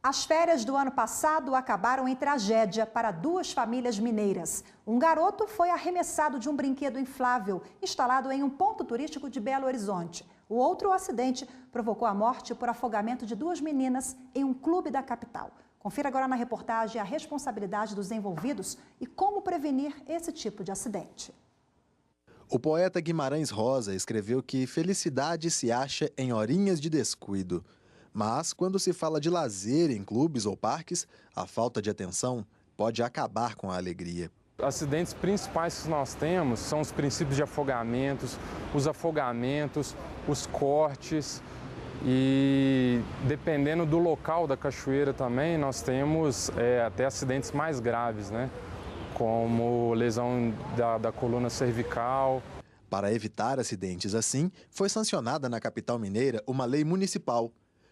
As férias do ano passado acabaram em tragédia para duas famílias mineiras. Um garoto foi arremessado de um brinquedo inflável instalado em um ponto turístico de Belo Horizonte. O outro acidente provocou a morte por afogamento de duas meninas em um clube da capital. Confira agora na reportagem a responsabilidade dos envolvidos e como prevenir esse tipo de acidente. O poeta Guimarães Rosa escreveu que felicidade se acha em horinhas de descuido. Mas, quando se fala de lazer em clubes ou parques, a falta de atenção pode acabar com a alegria. Os acidentes principais que nós temos são os princípios de afogamentos, os cortes e, dependendo do local da cachoeira também, nós temos até acidentes mais graves, né? Como lesão da coluna cervical. Para evitar acidentes assim, foi sancionada na capital mineira uma lei municipal.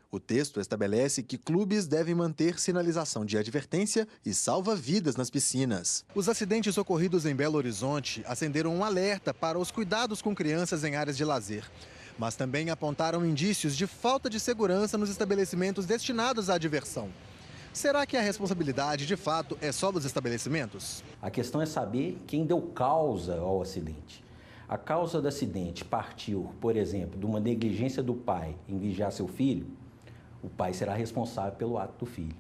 O texto estabelece que clubes devem manter sinalização de advertência e salva-vidas nas piscinas. Os acidentes ocorridos em Belo Horizonte acenderam um alerta para os cuidados com crianças em áreas de lazer. Mas também apontaram indícios de falta de segurança nos estabelecimentos destinados à diversão. Será que a responsabilidade, de fato, é só dos estabelecimentos? A questão é saber quem deu causa ao acidente. A causa do acidente partiu, por exemplo, de uma negligência do pai em vigiar seu filho, o pai será responsável pelo ato do filho.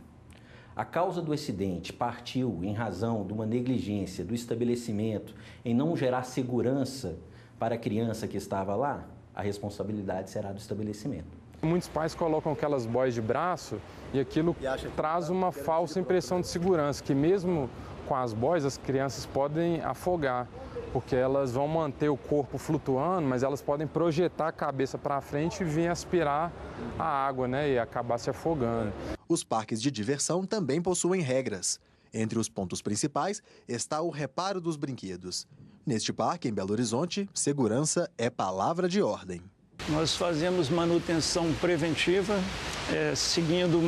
A causa do acidente partiu em razão de uma negligência do estabelecimento em não gerar segurança para a criança que estava lá, a responsabilidade será do estabelecimento. Muitos pais colocam aquelas boias de braço e aquilo traz uma falsa impressão de segurança, que mesmo com as boias as crianças podem afogar, porque elas vão manter o corpo flutuando, mas elas podem projetar a cabeça para frente e vir aspirar a água, né, e acabar se afogando. Os parques de diversão também possuem regras. Entre os pontos principais está o reparo dos brinquedos. Neste parque, em Belo Horizonte, segurança é palavra de ordem. Nós fazemos manutenção preventiva, seguindo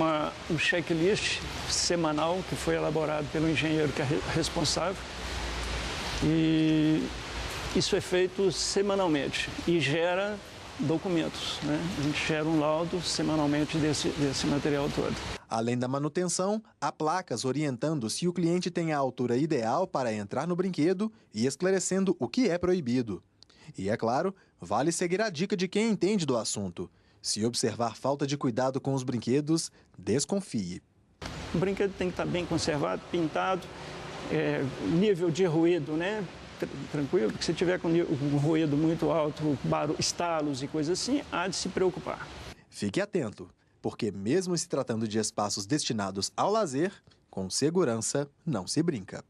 um checklist semanal que foi elaborado pelo engenheiro que é responsável. E isso é feito semanalmente e gera documentos, né? A gente gera um laudo semanalmente desse material todo. Além da manutenção, há placas orientando se o cliente tem a altura ideal para entrar no brinquedo e esclarecendo o que é proibido. E, é claro, vale seguir a dica de quem entende do assunto. Se observar falta de cuidado com os brinquedos, desconfie. O brinquedo tem que estar bem conservado, pintado, nível de ruído, né? Tranquilo, porque se tiver com um ruído muito alto, estalos e coisas assim, há de se preocupar. Fique atento, porque mesmo se tratando de espaços destinados ao lazer, com segurança não se brinca.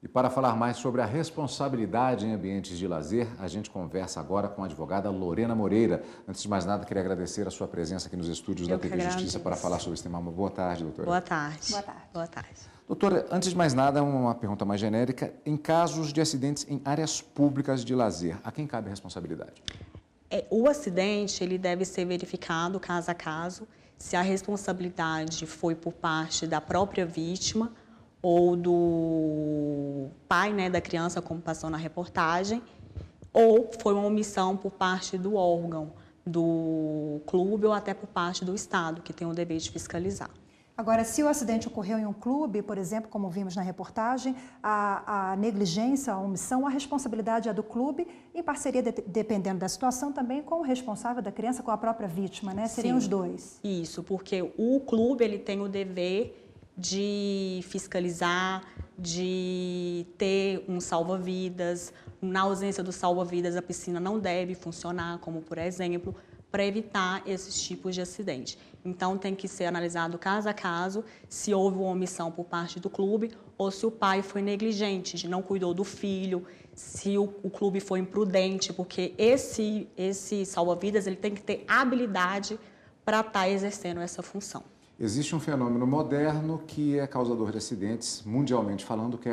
E para falar mais sobre a responsabilidade em ambientes de lazer, a gente conversa agora com a advogada Lorena Moreira. Antes de mais nada, queria agradecer a sua presença aqui nos estúdios da TV Justiça para falar sobre esse tema. Boa tarde, doutora. Boa tarde. Boa tarde. Boa tarde. Doutora, antes de mais nada, uma pergunta mais genérica. Em casos de acidentes em áreas públicas de lazer, a quem cabe a responsabilidade? O acidente ele deve ser verificado caso a caso, se a responsabilidade foi por parte da própria vítima ou do pai, né, da criança, como passou na reportagem, ou foi uma omissão por parte do órgão, do clube ou até por parte do Estado, que tem o dever de fiscalizar. Agora, se o acidente ocorreu em um clube, por exemplo, como vimos na reportagem, a negligência, a omissão, a responsabilidade é do clube, em parceria, dependendo da situação, também com o responsável da criança, com a própria vítima, né? Seriam os dois. Isso, porque o clube ele tem o dever de fiscalizar, de ter um salva-vidas. Na ausência do salva-vidas, a piscina não deve funcionar, como por exemplo, para evitar esses tipos de acidente. Então, tem que ser analisado caso a caso se houve uma omissão por parte do clube ou se o pai foi negligente, não cuidou do filho, se o clube foi imprudente, porque esse salva-vidas ele tem que ter habilidade para estar exercendo essa função. Existe um fenômeno moderno que é causador de acidentes, mundialmente falando, que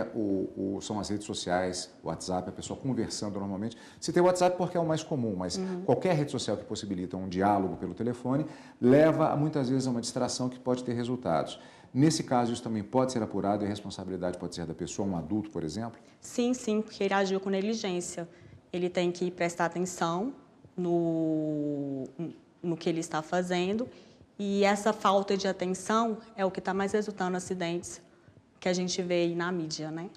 são as redes sociais, o WhatsApp, a pessoa conversando normalmente. Citei o WhatsApp porque é o mais comum, mas qualquer rede social que possibilita um diálogo pelo telefone leva, muitas vezes, a uma distração que pode ter resultados. Nesse caso, isso também pode ser apurado e a responsabilidade pode ser da pessoa, um adulto, por exemplo? Sim, porque ele agiu com negligência. ele tem que prestar atenção no que ele está fazendo, e essa falta de atenção é o que está mais resultando em acidentes que a gente vê aí na mídia, né?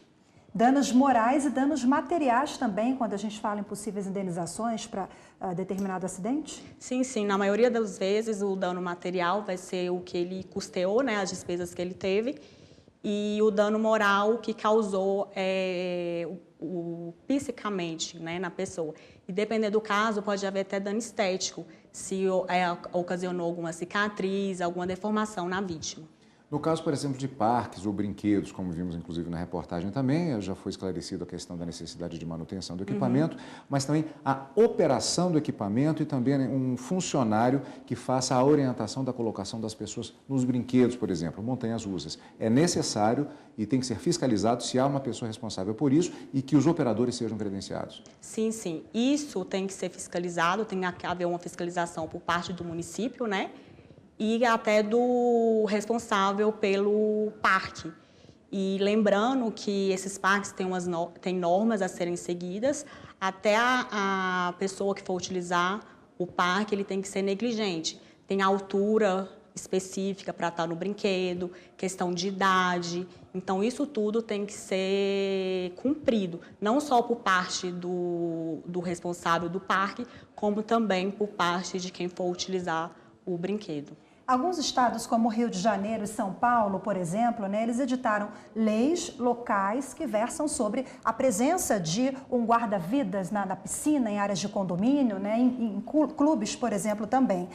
Danos morais e danos materiais também, quando a gente fala em possíveis indenizações para determinado acidente? Sim, sim. Na maioria das vezes, o dano material vai ser o que ele custeou, né, as despesas que ele teve, e o dano moral que causou psicamente, né, na pessoa. E dependendo do caso, pode haver até dano estético, se ocasionou alguma cicatriz, alguma deformação na vítima. No caso, por exemplo, de parques ou brinquedos, como vimos inclusive na reportagem também, já foi esclarecido a questão da necessidade de manutenção do equipamento, mas também a operação do equipamento e também, né, um funcionário que faça a orientação da colocação das pessoas nos brinquedos, por exemplo, montanhas russas. É necessário e tem que ser fiscalizado se há uma pessoa responsável por isso e que os operadores sejam credenciados. Sim, sim. Isso tem que ser fiscalizado, tem que haver uma fiscalização por parte do município, né? E até do responsável pelo parque. E lembrando que esses parques têm normas a serem seguidas, até a pessoa que for utilizar o parque, ele tem que ser negligente. Tem altura específica para estar no brinquedo, questão de idade. Então, isso tudo tem que ser cumprido, não só por parte do responsável do parque, como também por parte de quem for utilizar o brinquedo. Alguns estados, como Rio de Janeiro e São Paulo, por exemplo, né, eles editaram leis locais que versam sobre a presença de um guarda-vidas na piscina, em áreas de condomínio, né, em clubes, por exemplo, também.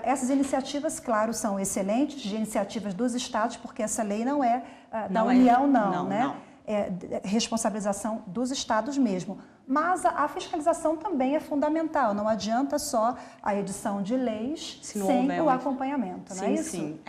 Essas iniciativas, claro, são excelentes, de iniciativas dos estados, porque essa lei não é da União, né? Não. É responsabilização dos estados mesmo. Mas a fiscalização também é fundamental. Não adianta só a edição de leis sem o acompanhamento, não é isso? Sim.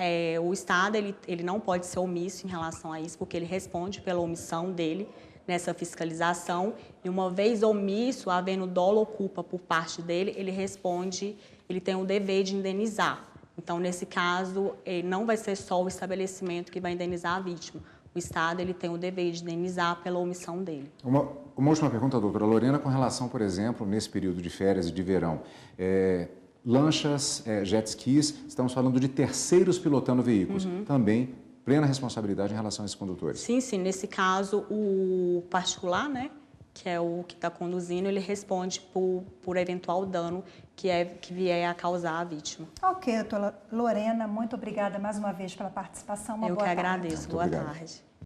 O Estado ele não pode ser omisso em relação a isso, porque ele responde pela omissão dele nessa fiscalização. E uma vez omisso, havendo dolo ou culpa por parte dele, ele responde, ele tem o dever de indenizar. Então, nesse caso, não vai ser só o estabelecimento que vai indenizar a vítima. O Estado ele tem o dever de indenizar pela omissão dele. Uma última pergunta, doutora Lorena, com relação, por exemplo, nesse período de férias e de verão. Lanchas, jet skis, estamos falando de terceiros pilotando veículos. Também plena responsabilidade em relação a esses condutores. Sim, sim. Nesse caso, o particular, né, que é o que está conduzindo, ele responde por eventual dano que vier a causar a vítima. Ok, doutora Lorena, muito obrigada mais uma vez pela participação. Uma boa tarde. Eu que agradeço. Boa tarde.